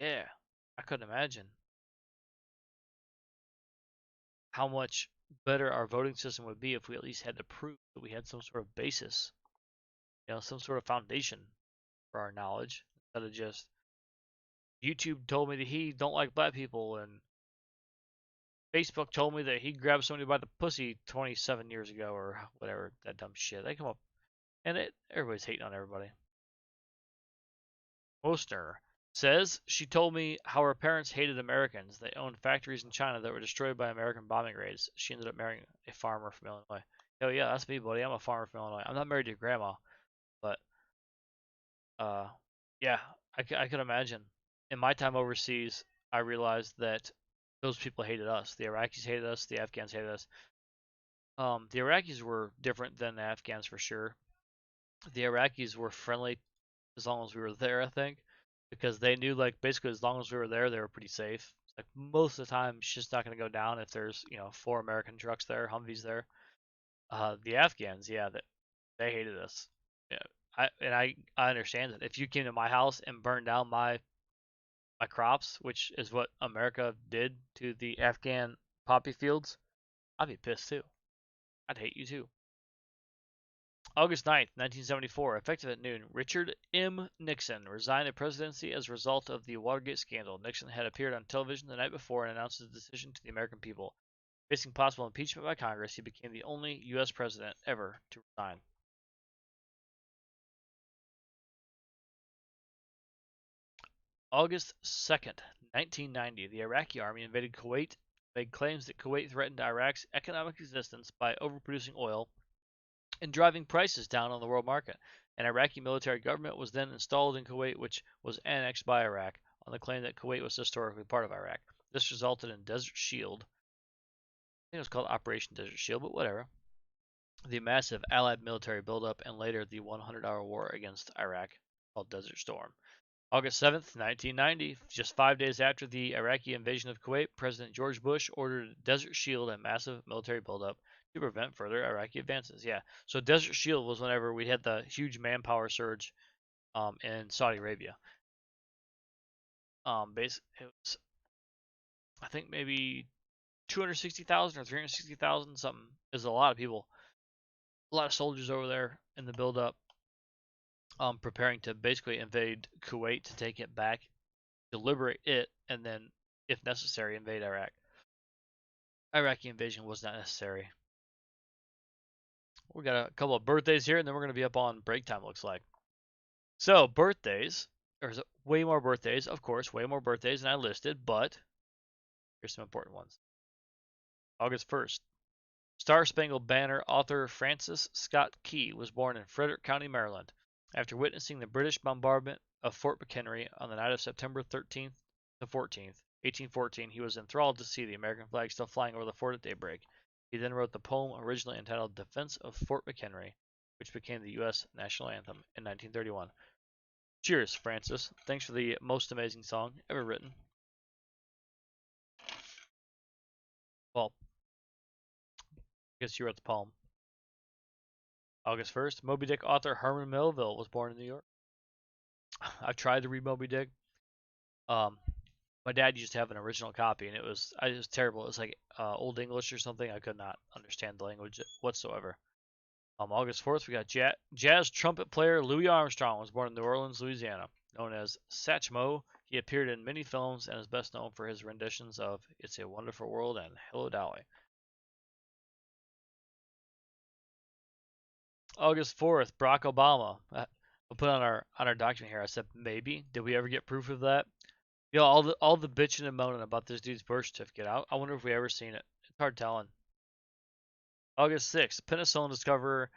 yeah, I couldn't imagine how much better our voting system would be if we at least had the proof that we had some sort of basis, some sort of foundation for our knowledge, instead of just YouTube told me that he don't like black people, and Facebook told me that he grabbed somebody by the pussy 27 years ago, or whatever, that dumb shit. They come up, and everybody's hating on everybody. Mostner says she told me how her parents hated Americans. They owned factories in China that were destroyed by American bombing raids. She ended up marrying a farmer from Illinois. Oh yeah, that's me, buddy. I'm a farmer from Illinois. I'm not married to your grandma, but uh, yeah, I could imagine. In my time overseas, I realized that those people hated us. The Iraqis hated us. The Afghans hated us. The Iraqis were different than the Afghans for sure. The Iraqis were friendly as long as we were there, I think, because they knew like basically as long as we were there, they were pretty safe. Like most of the time, it's just not going to go down if there's 4 American trucks there, Humvees there. The Afghans, yeah, they hated us. Yeah, I understand that. If you came to my house and burned down my crops, which is what America did to the Afghan poppy fields, I'd be pissed too. I'd hate you too. August 9th, 1974, effective at noon, Richard M. Nixon resigned the presidency as a result of the Watergate scandal. Nixon had appeared on television the night before and announced his decision to the American people. Facing possible impeachment by Congress, he became the only U.S. president ever to resign. August 2nd, 1990, the Iraqi army invaded Kuwait, made claims that Kuwait threatened Iraq's economic existence by overproducing oil and driving prices down on the world market. An Iraqi military government was then installed in Kuwait, which was annexed by Iraq, on the claim that Kuwait was historically part of Iraq. This resulted in Desert Shield. I think it was called Operation Desert Shield, but whatever. The massive Allied military buildup, and later the 100-hour war against Iraq, called Desert Storm. August 7th, 1990, just 5 days after the Iraqi invasion of Kuwait, President George Bush ordered Desert Shield, a massive military buildup, to prevent further Iraqi advances. Yeah, so Desert Shield was whenever we had the huge manpower surge in Saudi Arabia. It was, I think, maybe 260,000 or 360,000, something. Is a lot of people, a lot of soldiers over there in the buildup, preparing to basically invade Kuwait to take it back, to liberate it, and then, if necessary, invade Iraq. Iraqi invasion was not necessary. We got a couple of birthdays here, and then we're going to be up on break time, looks like. So, birthdays. There's way more birthdays, of course, way more birthdays than I listed, but here's some important ones. August 1st. Star Spangled Banner author Francis Scott Key was born in Frederick County, Maryland. After witnessing the British bombardment of Fort McHenry on the night of September 13th to 14th, 1814, he was enthralled to see the American flag still flying over the fort at daybreak. He then wrote the poem originally entitled Defense of Fort McHenry, which became the U.S. national anthem in 1931. Cheers, Francis. Thanks for the most amazing song ever written. Well, I guess you wrote the poem. August 1st, Moby Dick author Herman Melville was born in New York. I've tried to read Moby Dick. Um, my dad used to have an original copy, and it was terrible. It was like Old English or something. I could not understand the language whatsoever. August 4th, we got jazz trumpet player Louis Armstrong was born in New Orleans, Louisiana. Known as Satchmo, he appeared in many films and is best known for his renditions of It's a Wonderful World and Hello Dolly. August 4th, Barack Obama. I put on our document here. I said maybe. Did we ever get proof of that? You know, all the bitching and moaning about this dude's birth certificate. I wonder if we ever seen it. It's hard telling. August 6th, penicillin discoverer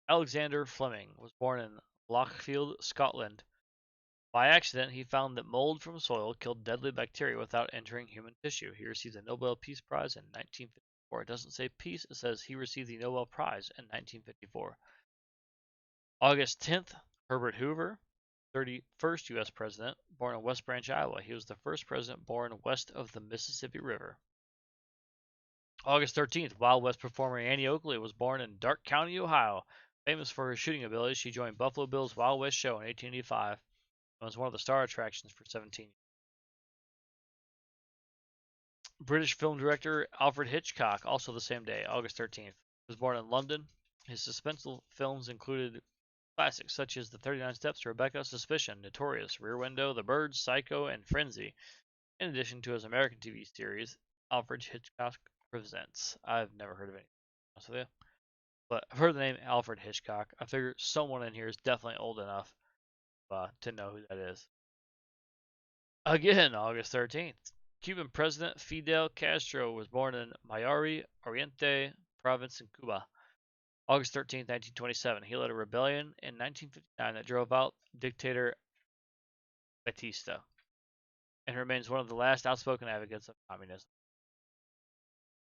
Alexander Fleming was born in Lochfield, Scotland. By accident, he found that mold from soil killed deadly bacteria without entering human tissue. He received the Nobel Peace Prize in 1954. It doesn't say peace, it says he received the Nobel Prize in 1954. August 10th, Herbert Hoover, 31st U.S. President, born in West Branch, Iowa. He was the first president born west of the Mississippi River. August 13th, Wild West performer Annie Oakley was born in Darke County, Ohio. Famous for her shooting abilities, she joined Buffalo Bill's Wild West show in 1885 and was one of the star attractions for 17 years. British film director Alfred Hitchcock, also the same day, August 13th, was born in London. His suspenseful films included classics such as The 39 Steps to Rebecca, Suspicion, Notorious, Rear Window, The Birds, Psycho, and Frenzy. In addition to his American TV series, Alfred Hitchcock Presents. I've never heard of it, honest with you, but I've heard the name Alfred Hitchcock. I figure someone in here is definitely old enough to know who that is. Again, August 13th. Cuban President Fidel Castro was born in Mayari, Oriente Province in Cuba. August 13th, 1927. He led a rebellion in 1959 that drove out dictator Batista and remains one of the last outspoken advocates of communism.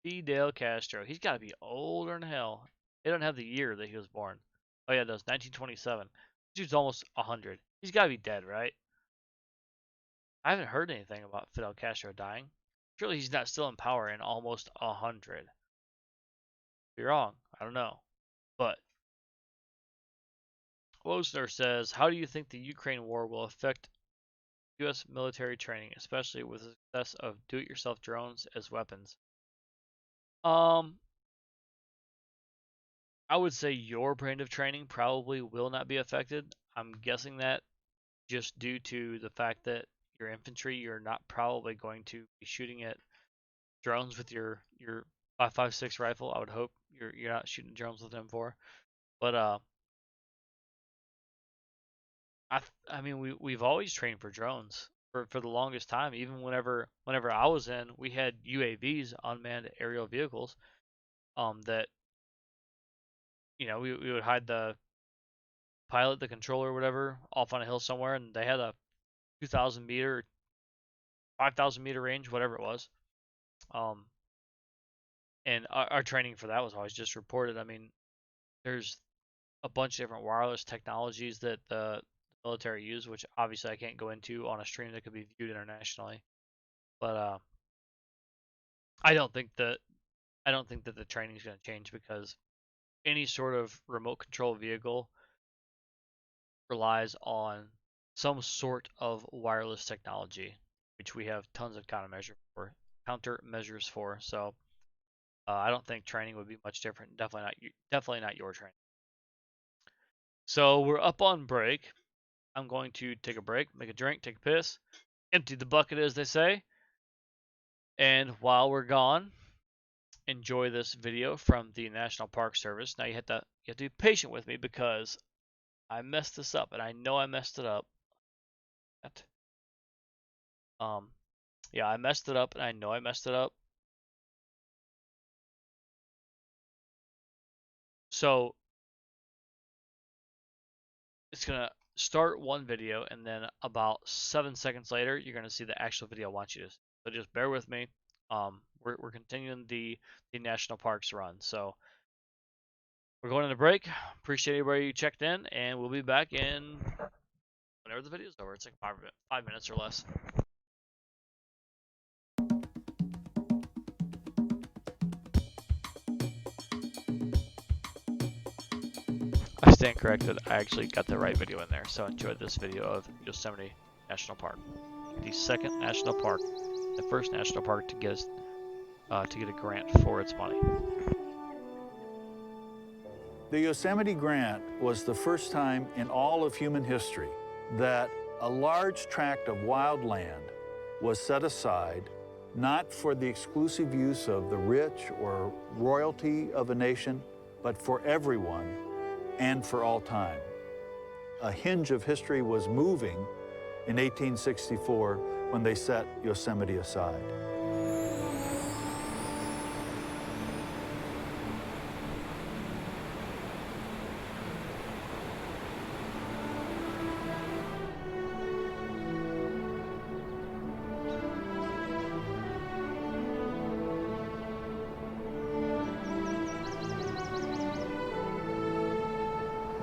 Fidel Castro. He's got to be older than hell. They don't have the year that he was born. Oh, yeah, it does. 1927. This dude's almost 100. He's got to be dead, right? I haven't heard anything about Fidel Castro dying. Surely he's not still in power in almost 100. Be wrong. I don't know. But Wosner says, how do you think the Ukraine war will affect U.S. military training, especially with the success of do-it-yourself drones as weapons? Um, I would say your brand of training probably will not be affected. I'm guessing that just due to the fact that your infantry, you're not probably going to be shooting at drones with your 5.56 rifle. I would hope you're not shooting drones with M4. But I mean we've always trained for drones for the longest time. Even whenever I was in, we had UAVs, unmanned aerial vehicles, that we would hide the pilot, the controller, or whatever, off on a hill somewhere, and they had a 2,000 meter, 5,000 meter range, whatever it was. Um, and our training for that was always just reported. I mean, there's a bunch of different wireless technologies that the military use, which obviously I can't go into on a stream that could be viewed internationally. But I don't think that the training is going to change, because any sort of remote control vehicle relies on some sort of wireless technology, which we have tons of countermeasures for. So I don't think training would be much different. Definitely not your training. So we're up on break. I'm going to take a break, make a drink, take a piss, empty the bucket, as they say. And while we're gone, enjoy this video from the National Park Service. Now you have to be patient with me, because I messed this up, and I know I messed it up. Yeah, I messed it up, and I know I messed it up. So it's gonna start one video, and then about 7 seconds later, you're gonna see the actual video I want you to see. So just bear with me. We're continuing the national parks run. So we're going on a break. Appreciate everybody who checked in, and we'll be back in whenever the video's over. It's like 5 minutes or less. I stand corrected. I actually got the right video in there. So enjoy this video of Yosemite National Park, the second national park, the first national park to get a grant for its money. The Yosemite Grant was the first time in all of human history that a large tract of wild land was set aside, not for the exclusive use of the rich or royalty of a nation, but for everyone and for all time. A hinge of history was moving in 1864 when they set Yosemite aside.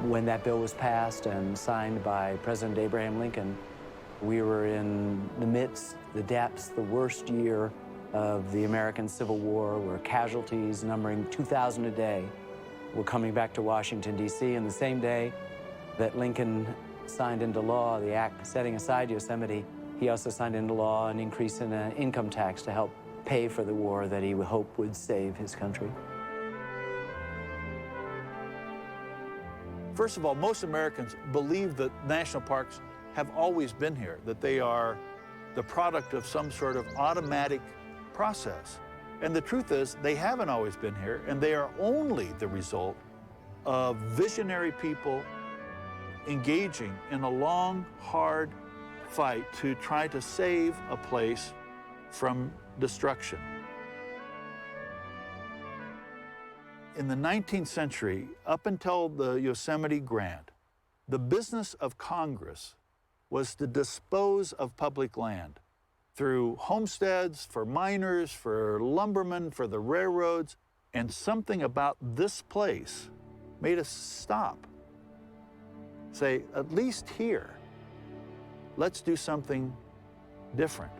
When that bill was passed and signed by President Abraham Lincoln, we were in the midst, the depths, the worst year of the American Civil War, where casualties numbering 2,000 a day were coming back to Washington, D.C. And the same day that Lincoln signed into law the act setting aside Yosemite, he also signed into law an increase in an income tax to help pay for the war that he would hope would save his country. First of all, most Americans believe that national parks have always been here, that they are the product of some sort of automatic process. And the truth is, they haven't always been here, and they are only the result of visionary people engaging in a long, hard fight to try to save a place from destruction. In the 19th century, up until the Yosemite Grant, the business of Congress was to dispose of public land through homesteads, for miners, for lumbermen, for the railroads, and something about this place made us stop. Say, at least here, let's do something different.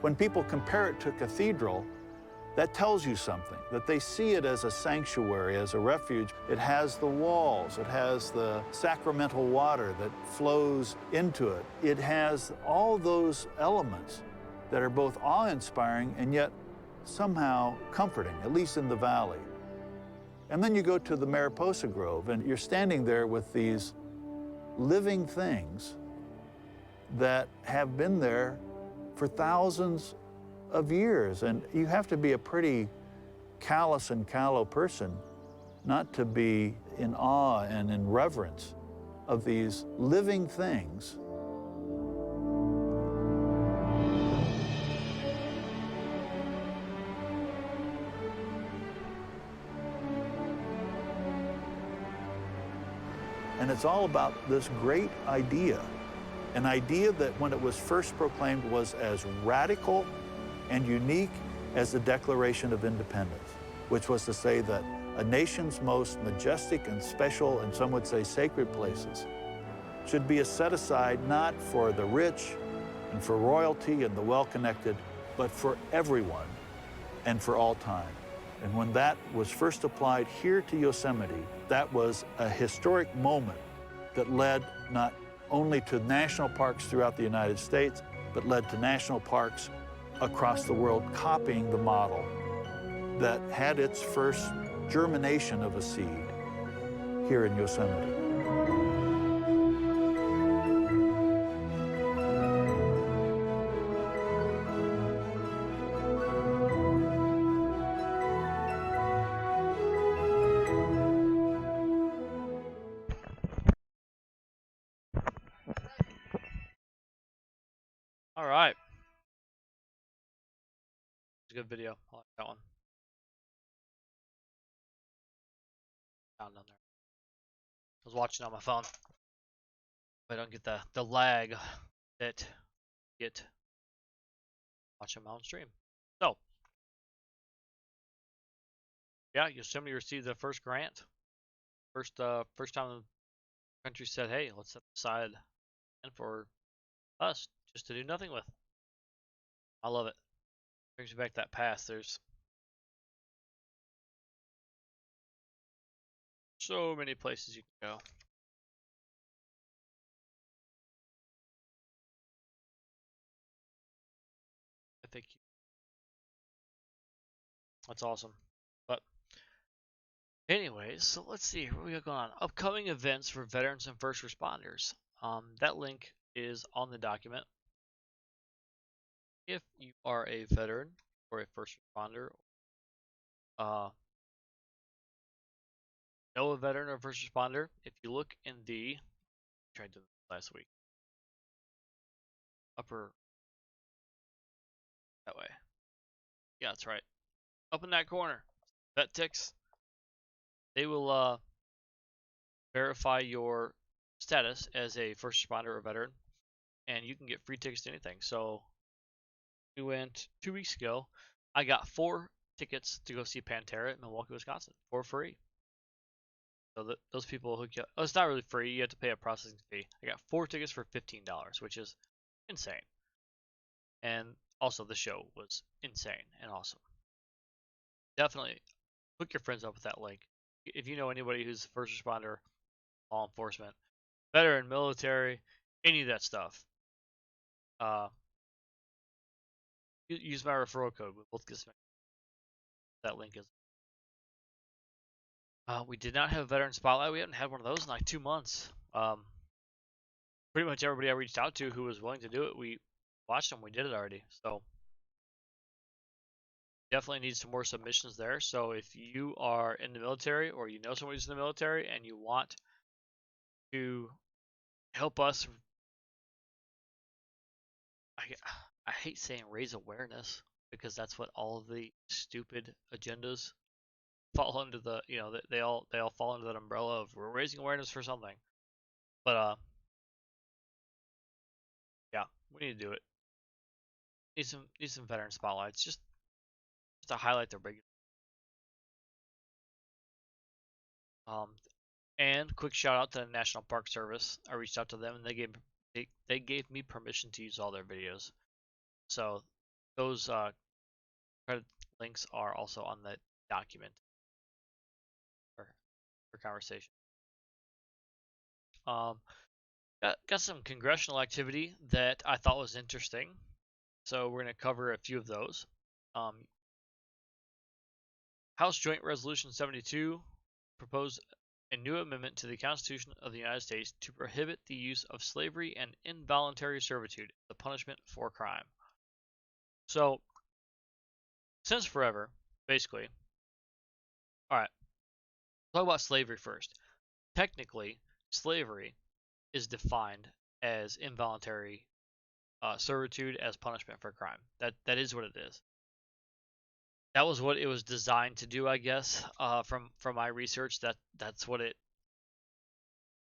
When people compare it to a cathedral, that tells you something, that they see it as a sanctuary, as a refuge. It has the walls, it has the sacramental water that flows into it. It has all those elements that are both awe-inspiring and yet somehow comforting, at least in the valley. And then you go to the Mariposa Grove, and you're standing there with these living things that have been there for thousands of years. And you have to be a pretty callous and callow person not to be in awe and in reverence of these living things. And it's all about this great idea, an idea that when it was first proclaimed was as radical and unique as the Declaration of Independence, which was to say that a nation's most majestic and special, and some would say sacred places, should be set aside not for the rich and for royalty and the well-connected, but for everyone and for all time. And when that was first applied here to Yosemite, that was a historic moment that led not only to national parks throughout the United States, but led to national parks across the world copying the model that had its first germination of a seed here in Yosemite. All right. It's a good video. I like that one. Down there. I was watching on my phone. I don't get the lag that get watching my own stream. So, yeah, Yosemite received the first grant. First time the country said, "Hey, let's set aside and for us just to do nothing with." I love it. Brings me back to that past. There's so many places you can go. I think that's awesome. But anyways, so let's see what we got going on. Upcoming events for veterans and first responders. That link is on the document. If you are a veteran or a first responder, know a veteran or first responder, if you look in the, I tried to do this last week, upper, that way. Yeah, that's right. Up in that corner, vet ticks. They will verify your status as a first responder or veteran, and you can get free tickets to anything. So we went 2 weeks ago. I got 4 tickets to go see Pantera in Milwaukee, Wisconsin for free. So those people hook you up. Oh, it's not really free. You have to pay a processing fee. I got 4 tickets for $15, which is insane. And also the show was insane and awesome. Definitely hook your friends up with that link. If you know anybody who's a first responder, law enforcement, veteran, military, any of that stuff, use my referral code. We both get some. That link is. We did not have a veteran spotlight. We haven't had one of those in like 2 months. Pretty much everybody I reached out to who was willing to do it, we watched them. We did it already. So definitely need some more submissions there. So if you are in the military or you know somebody who's in the military and you want to help us, I hate saying raise awareness because that's what all of the stupid agendas fall under the, they all fall under that umbrella of we're raising awareness for something. But yeah, we need to do it. Need some veteran spotlights just to highlight their big. And quick shout out to the National Park Service. I reached out to them and they gave me permission to use all their videos. So those credit links are also on the document for conversation. Got some congressional activity that I thought was interesting. So we're going to cover a few of those. House Joint Resolution 72 proposed a new amendment to the Constitution of the United States to prohibit the use of slavery and involuntary servitude as the punishment for crime. So, since forever, basically, alright, talk about slavery first. Technically, slavery is defined as involuntary servitude as punishment for crime. That is what it is. That was what it was designed to do, I guess. From my research, that's what it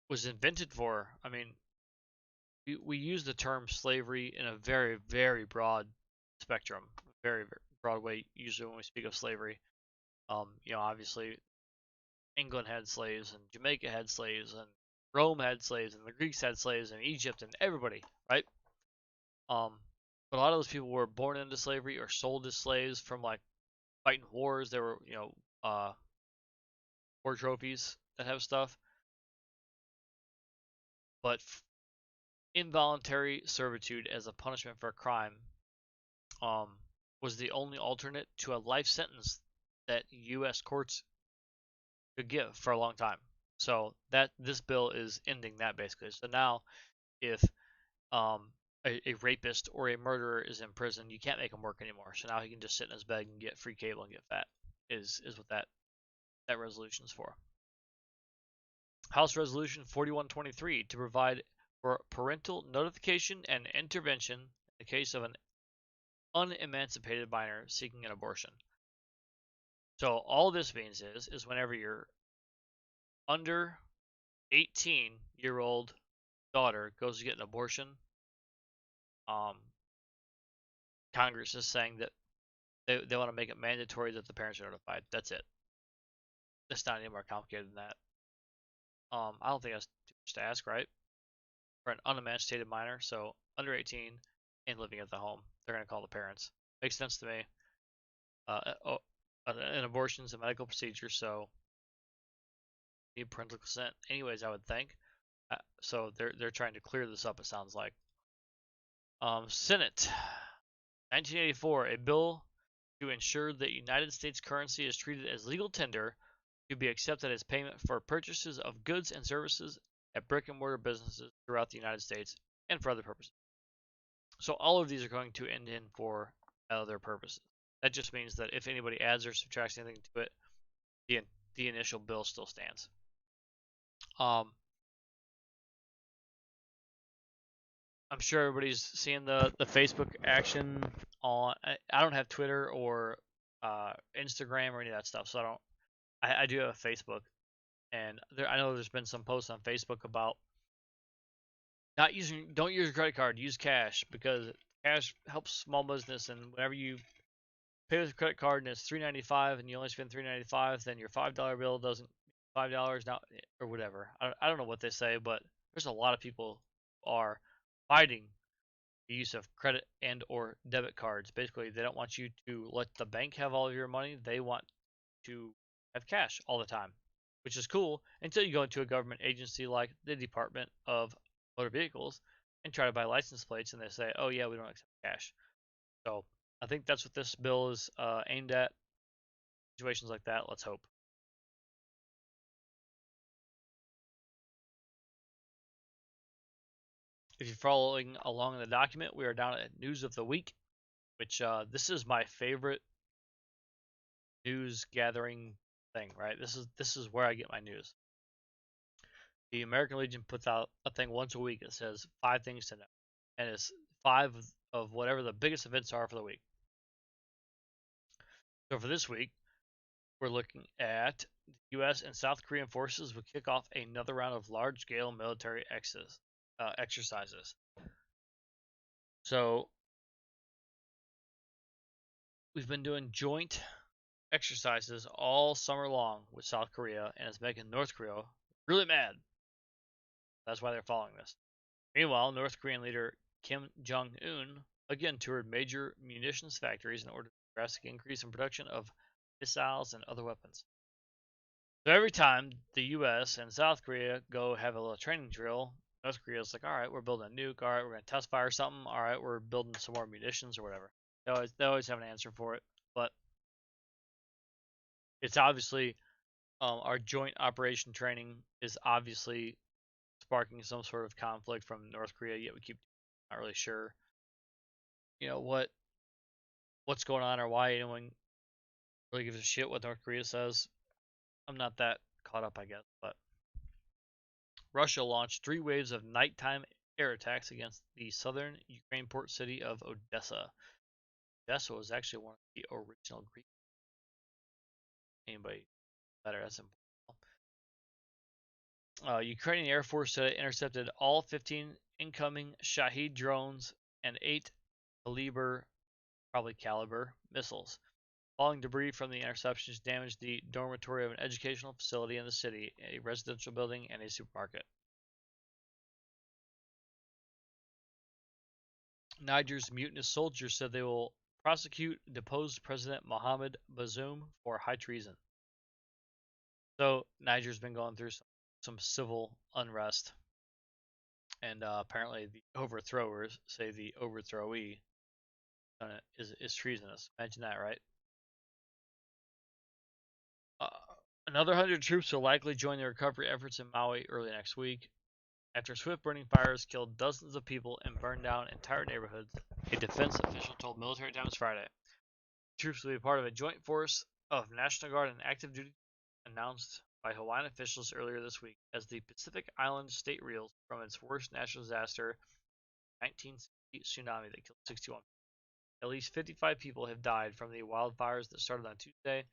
was invented for. I mean, we use the term slavery in a very, very broad spectrum, very, very broad way usually when we speak of slavery. Obviously England had slaves and Jamaica had slaves and Rome had slaves and the Greeks had slaves and Egypt and everybody, right? But a lot of those people were born into slavery or sold as slaves from like fighting wars. There were, war trophies that have stuff. But involuntary servitude as a punishment for a crime was the only alternate to a life sentence that U.S. courts could give for a long time. So that this bill is ending that basically. So now, if a rapist or a murderer is in prison, you can't make him work anymore. So now he can just sit in his bed and get free cable and get fat. Is what that resolution is for. House Resolution 4123 to provide for parental notification and intervention in the case of an unemancipated minor seeking an abortion. So all this means is whenever your under 18-year-old daughter goes to get an abortion, Congress is saying that they want to make it mandatory that the parents are notified. That's it. It's not any more complicated than that. I don't think that's too much to ask, right? For an unemancipated minor, so under 18 and living at the home, they're going to call the parents. Makes sense to me. An abortion is a medical procedure, so you need parental consent. Anyways, I would think. So they're trying to clear this up. It sounds like. Senate, 1984, a bill to ensure that United States currency is treated as legal tender to be accepted as payment for purchases of goods and services at brick and mortar businesses throughout the United States and for other purposes. So all of these are going to end in for other purposes. That just means that if anybody adds or subtracts anything to it, the initial bill still stands. I'm sure everybody's seeing the Facebook action on. I don't have Twitter or Instagram or any of that stuff, so I do have a Facebook, and I know there's been some posts on Facebook about don't use a credit card, use cash, because cash helps small business, and whenever you pay with a credit card and it's $3.95 and you only spend $3.95, then your $5 bill doesn't $5 now or whatever. I don't know what they say, but there's a lot of people who are fighting the use of credit and or debit cards. Basically, they don't want you to let the bank have all of your money. They want to have cash all the time, which is cool until you go into a government agency like the Department of Motor Vehicles and try to buy license plates, and they say, oh yeah, we don't accept cash. So I think that's what this bill is aimed at. Situations like that, let's hope. If you're following along in the document, we are down at News of the Week, which this is my favorite news gathering thing, right? This is where I get my news. The American Legion puts out a thing once a week that says 5 things to know, and it's 5 of whatever the biggest events are for the week. So for this week, we're looking at the U.S. and South Korean forces will kick off another round of large-scale military exercises. So we've been doing joint exercises all summer long with South Korea, and it's making North Korea really mad. That's why they're following this. Meanwhile, North Korean leader Kim Jong-un again toured major munitions factories in order to drastically increase in production of missiles and other weapons. So every time the U.S. and South Korea go have a little training drill, North Korea's like, all right, we're building a nuke. All right, we're going to test fire something. All right, we're building some more munitions or whatever. They always have an answer for it. But it's obviously Our joint operation training is obviously sparking some sort of conflict from North Korea, yet we keep not really sure, what's going on or why anyone really gives a shit what North Korea says. I'm not that caught up, I guess, but Russia launched 3 waves of nighttime air attacks against the southern Ukraine port city of Odessa. Odessa was actually one of the original Greek. Anybody better? That's important. Ukrainian Air Force today intercepted all 15 incoming Shahed drones and 8 caliber missiles. Falling debris from the interceptions damaged the dormitory of an educational facility in the city, a residential building, and a supermarket. Niger's mutinous soldiers said they will prosecute deposed President Mohamed Bazoum for high treason. So Niger's been going through some civil unrest, and apparently the overthrowers say the overthrowee is treasonous. Imagine that, right? Uh, Another 100 troops will likely join the recovery efforts in Maui early next week. After swift burning fires killed dozens of people and burned down entire neighborhoods, a defense official told Military Times Friday. Troops will be part of a joint force of National Guard and active duty announced by Hawaiian officials earlier this week as the Pacific Island state reels from its worst natural disaster, 1960 tsunami that killed 61 people. At least 55 people have died from the wildfires that started on Tuesday,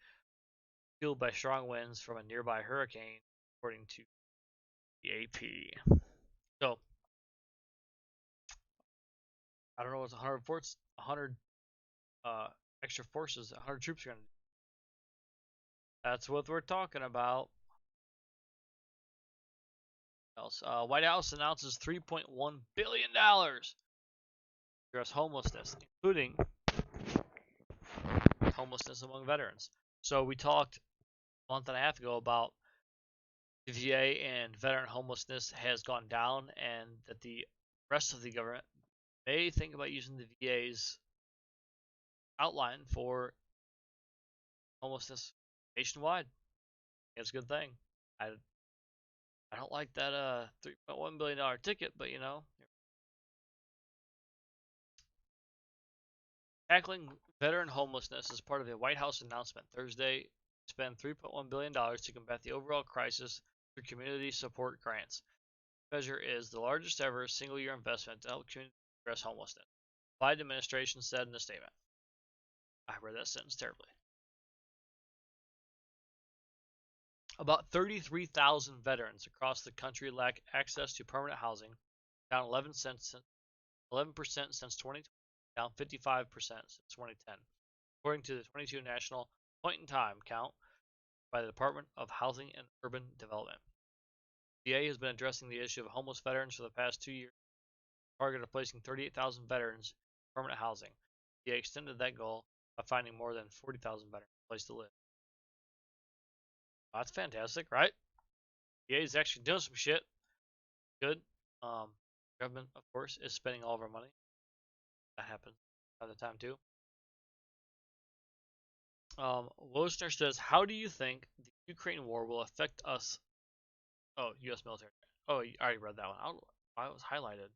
fueled by strong winds from a nearby hurricane, according to the AP. So, I don't know what's 100 forts, 100 extra forces, 100 troops are going to do. That's what we're talking about. Else, White House announces $3.1 billion to address homelessness, including homelessness among veterans. So we talked a month and a half ago about the VA and veteran homelessness has gone down, and that the rest of the government may think about using the VA's outline for homelessness nationwide. It's a good thing. I don't like that $3.1 billion ticket, but tackling veteran homelessness is part of a White House announcement Thursday. Spend $3.1 billion to combat the overall crisis through community support grants. The measure is the largest ever single-year investment to help communities address homelessness, the Biden administration said in a statement. I read that sentence terribly. About 33,000 veterans across the country lack access to permanent housing, down 11% since 2020, down 55% since 2010, according to the 22 national point-in-time count by the Department of Housing and Urban Development. The VA has been addressing the issue of homeless veterans for the past 2 years, target of placing 38,000 veterans in permanent housing. The VA extended that goal by finding more than 40,000 veterans a place to live. That's fantastic, right? The VA is actually doing some shit. Good. Government, of course, is spending all of our money. That happens all the time too. Wosner says, "How do you think the Ukraine war will affect us?" Oh, U.S. military. Oh, I already read that one. I was highlighted.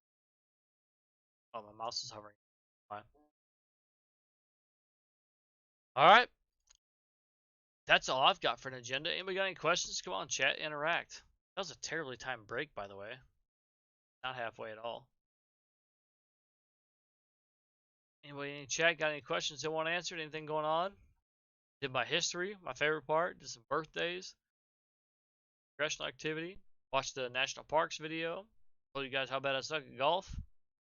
Oh, my mouse is hovering. Fine. All right. That's all I've got for an agenda. Anybody got any questions? Come on, chat, interact. That was a terribly timed break, by the way. Not halfway at all. Anybody in the chat got any questions they want answered? Anything going on? Did my history, my favorite part. Did some birthdays, congressional activity. Watched the national parks video. Told you guys how bad I suck at golf.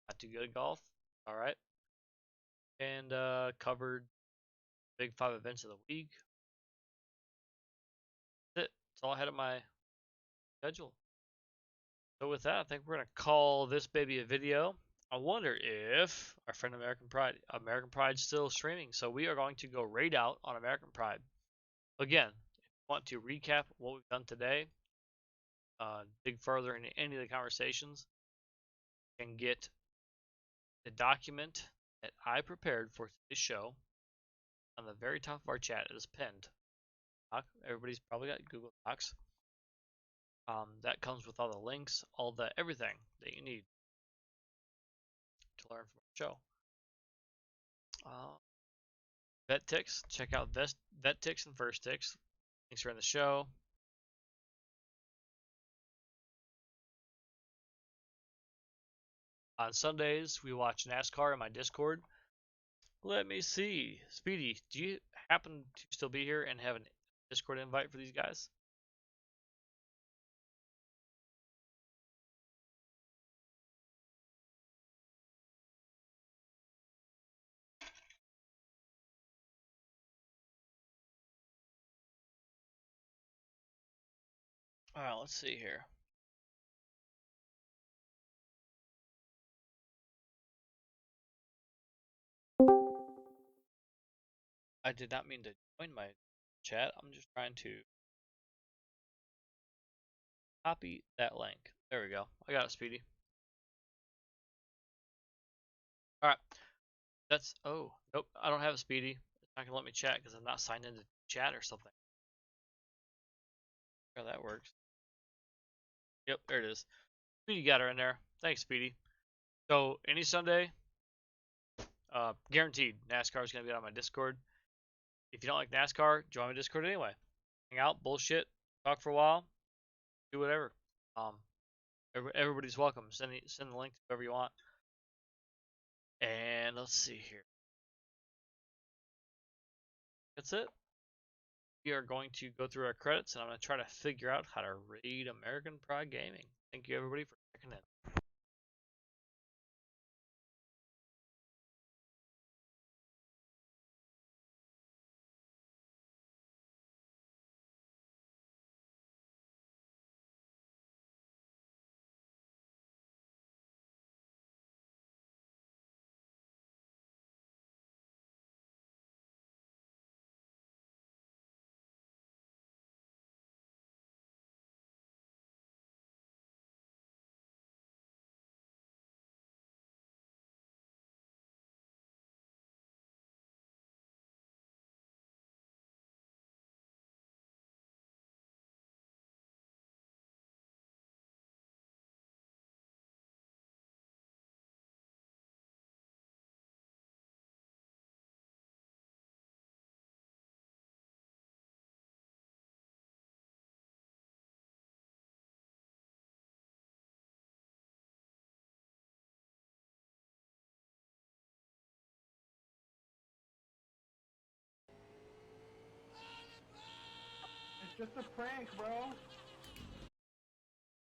Not too good at golf. All right. And covered big 5 events of the week. That's it. That's all I had on my schedule. So with that, I think we're gonna call this baby a video. I wonder if our friend American Pride's still streaming. So we are going to go raid out on American Pride. Again, if you want to recap what we've done today, dig further into any of the conversations, and get the document that I prepared for today's show on the very top of our chat. It is pinned. Doc. Everybody's probably got Google Docs. That comes with all the links, all the everything that you need to learn from our show. Vet Ticks. Check out Vet Ticks and First Ticks. Links are in the show. On Sundays, we watch NASCAR in my Discord. Let me see. Speedy, do you happen to still be here and have a Discord invite for these guys? Alright, let's see here. I did not mean to join my chat. I'm just trying to copy that link. There we go. I got it, Speedy. Alright. That's. Oh, nope. I don't have a Speedy. It's not going to let me chat because I'm not signed into chat or something. How that works. Yep, there it is. Speedy got her in there. Thanks, Speedy. So, any Sunday, guaranteed, NASCAR is going to be on my Discord. If you don't like NASCAR, join my Discord anyway. Hang out, bullshit, talk for a while, do whatever. Everybody's welcome. Send the link to whoever you want. And let's see here. That's it. We are going to go through our credits, and I'm going to try to figure out how to raid American Pride Gaming. Thank you, everybody, for checking in. It's just a prank, bro.